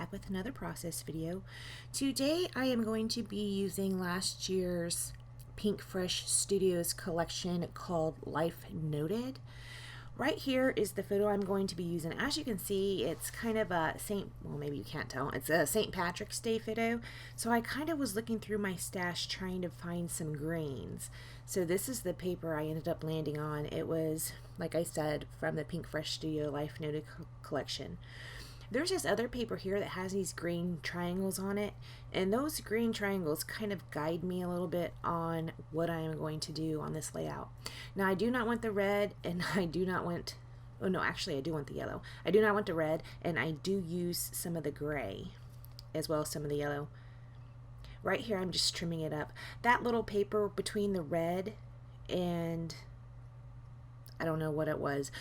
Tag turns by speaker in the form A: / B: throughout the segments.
A: back with another process video. Today I am going to be using last year's Pink Fresh Studios collection called Life Noted. Right here is the photo I'm going to be using. As you can see, it's kind of a well, maybe you can't tell, it's a St. Patrick's Day photo. So I kind of was looking through my stash trying to find some grains. So this is the paper I ended up landing on. It was, like I said, from the Pink Fresh Studio Life Noted collection. There's this other paper here that has these green triangles on it, and those green triangles kind of guide me a little bit on what I am going to do on this layout. Now I do not want the red, and I do not want, oh no, actually I do want the yellow. I do not want the red, and I do use some of the gray as well as some of the yellow. Right here I'm just trimming it up. That little paper between the red and I don't know what it was.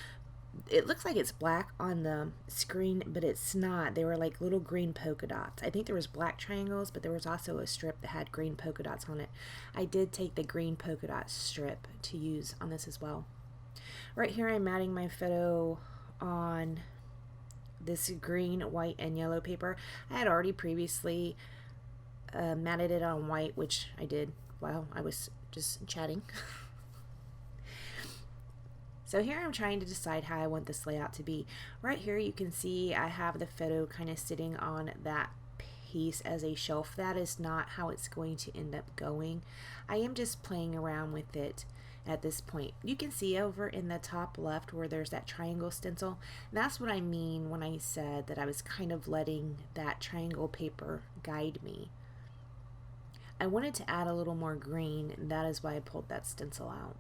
A: It looks like it's black on the screen, but it's not. They were like little green polka dots. I think there was black triangles, but there was also a strip that had green polka dots on it. I did take the green polka dot strip to use on this as well. Right here I'm matting my photo on this green, white, and yellow paper. I had already previously matted it on white, which I did while I was just chatting. So here I'm trying to decide how I want this layout to be. Right here you can see I have the photo kind of sitting on that piece as a shelf. That is not how it's going to end up going. I am just playing around with it at this point. You can see over in the top left where there's that triangle stencil. That's what I mean when I said that I was kind of letting that triangle paper guide me. I wanted to add a little more green, and that is why I pulled that stencil out.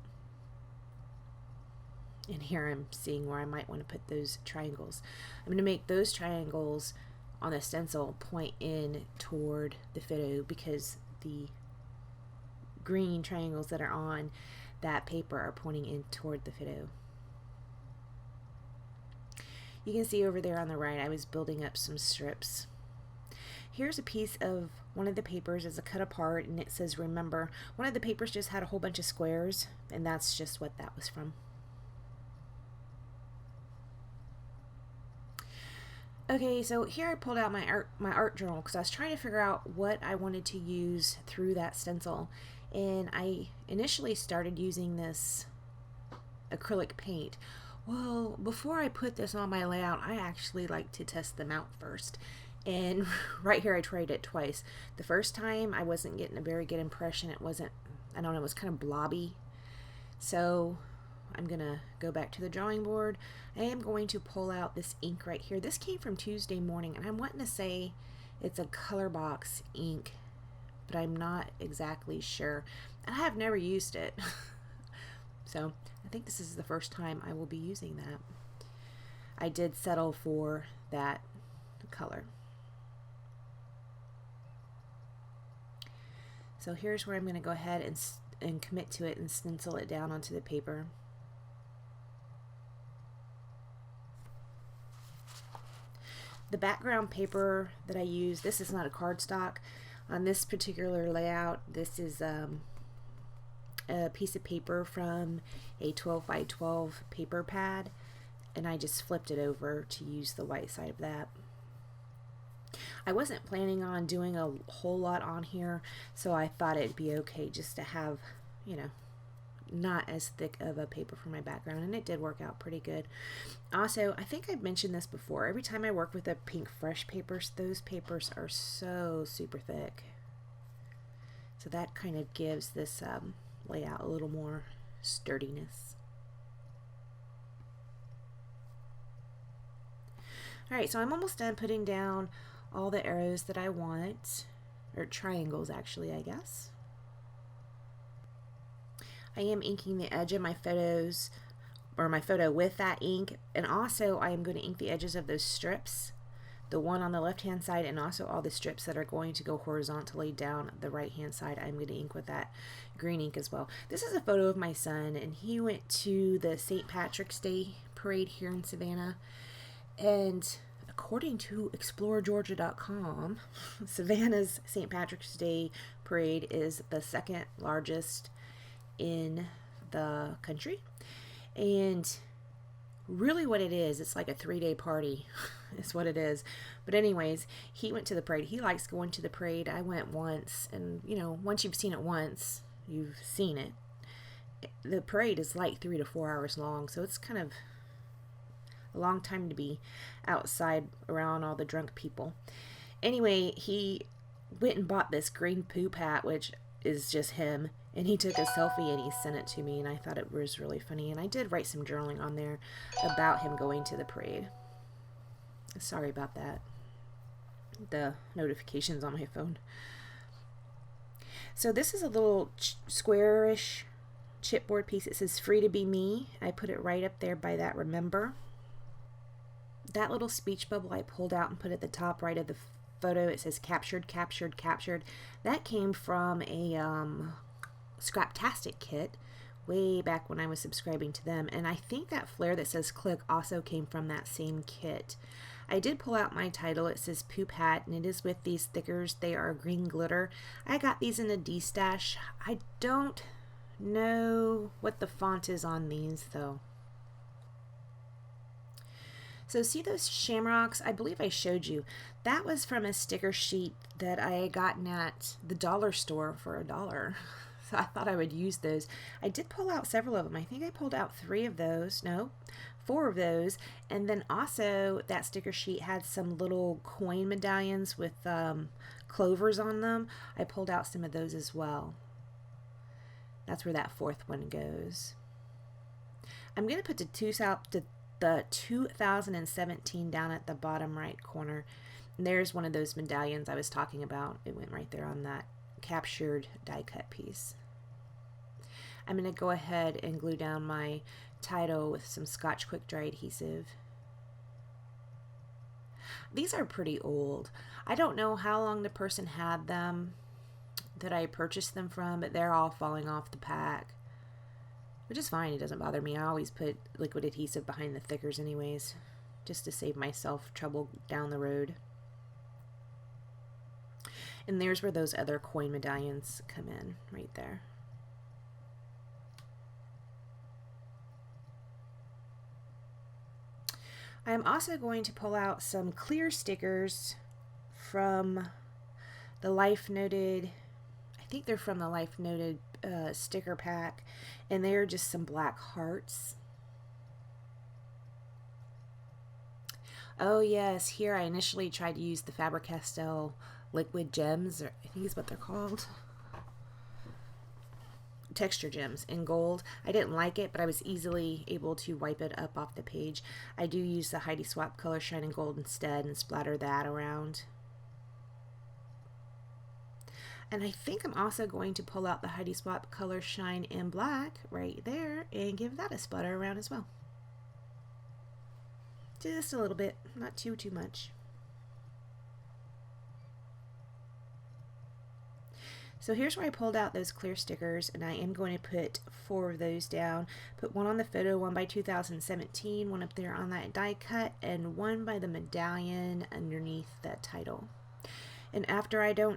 A: And here I'm seeing where I might want to put those triangles. I'm going to make those triangles on the stencil point in toward the photo because the green triangles that are on that paper are pointing in toward the photo. You can see over there on the right I was building up some strips. Here's a piece of one of the papers as a cut apart, and it says remember. One of the papers just had a whole bunch of squares, and that's just what that was from. Okay, so here I pulled out my art journal because I was trying to figure out what I wanted to use through that stencil. And I initially started using this acrylic paint. Well, before I put this on my layout, I actually like to test them out first. And right here I tried it twice. The first time I wasn't getting a very good impression. It wasn't, I don't know, it was kind of blobby. So I'm gonna go back to the drawing board. I am going to pull out this ink right here. This came from Tuesday Morning, and I'm wanting to say it's a color box ink, but I'm not exactly sure. And I have never used it. So I think this is the first time I will be using that. I did settle for that color. So here's where I'm going to go ahead and commit to it and stencil it down onto the paper. The background paper that I use, this is not a cardstock. On this particular layout, this is a piece of paper from a 12 by 12 paper pad, and I just flipped it over to use the white side of that. I wasn't planning on doing a whole lot on here, so I thought it'd be okay just to have, you know, not as thick of a paper for my background, and it did work out pretty good. Also, I think I've mentioned this before, every time I work with the Pink Fresh papers, those papers are so super thick. So that kind of gives this layout a little more sturdiness. Alright, so I'm almost done putting down all the arrows that I want, or triangles actually, I guess. I am inking the edge of my photos, or my photo with that ink, and also I am going to ink the edges of those strips, the one on the left hand side, and also all the strips that are going to go horizontally down the right hand side. I'm going to ink with that green ink as well. This is a photo of my son, and he went to the St. Patrick's Day parade here in Savannah, and according to ExploreGeorgia.com, Savannah's St. Patrick's Day parade is the second largest in the country, and really what it is, it's like a 3-day party. is what it is. But anyways, he went to the parade. He likes going to the parade. I went once, and you know, once you've seen it once, you've seen it. The parade is like 3 to 4 hours long, so it's kind of a long time to be outside around all the drunk people. Anyway, he went and bought this green poop hat, which is just him, and he took a selfie and he sent it to me, and I thought it was really funny, and I did write some journaling on there about him going to the parade. Sorry about that. The notifications on my phone. So this is a little squarish chipboard piece. It says "Free to be me." I put it right up there by that remember. That little speech bubble I pulled out and put at the top right of the photo. It says "Captured, captured, captured." That came from a Scraptastic kit way back when I was subscribing to them, and I think that flare that says "Click" also came from that same kit. I did pull out my title. It says "Poop Hat," and it is with these stickers. They are green glitter. I got these in a D-stash. I don't know what the font is on these though. So see those shamrocks? I believe I showed you. That was from a sticker sheet that I had gotten at the dollar store for $1. So I thought I would use those. I did pull out several of them. I think I pulled out 3 of those. No, 4 of those. And then also that sticker sheet had some little coin medallions with clovers on them. I pulled out some of those as well. That's where that 4th one goes. I'm going to put the 2017 down at the bottom right corner. And there's one of those medallions I was talking about. It went right there on that captured die cut piece. I'm going to go ahead and glue down my title with some Scotch Quick Dry adhesive. These are pretty old. I don't know how long the person had them that I purchased them from, but they're all falling off the pack, which is fine. It doesn't bother me. I always put liquid adhesive behind the thickers anyways, just to save myself trouble down the road. And there's where those other coin medallions come in, right there. I'm also going to pull out some clear stickers from the Life Noted, I think they're from the Life Noted sticker pack, and they're just some black hearts. Oh yes, here I initially tried to use the Faber-Castell liquid gems, or I think is what they're called. Texture gems in gold. I didn't like it, but I was easily able to wipe it up off the page. I do use the Heidi Swapp Color Shine in Gold instead and splatter that around. And I think I'm also going to pull out the Heidi Swapp Color Shine in Black right there and give that a splatter around as well. Just a little bit, not too much. So here's where I pulled out those clear stickers, and I am going to put 4 of those down. Put one on the photo, one by 2017, one up there on that die cut, and one by the medallion underneath that title. And after I do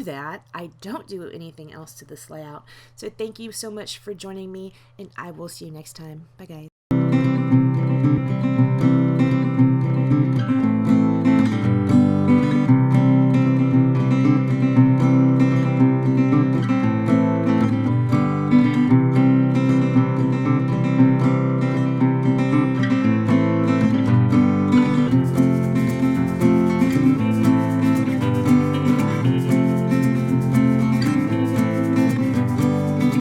A: that, I don't do anything else to this layout. So thank you so much for joining me, and I will see you next time. Bye guys.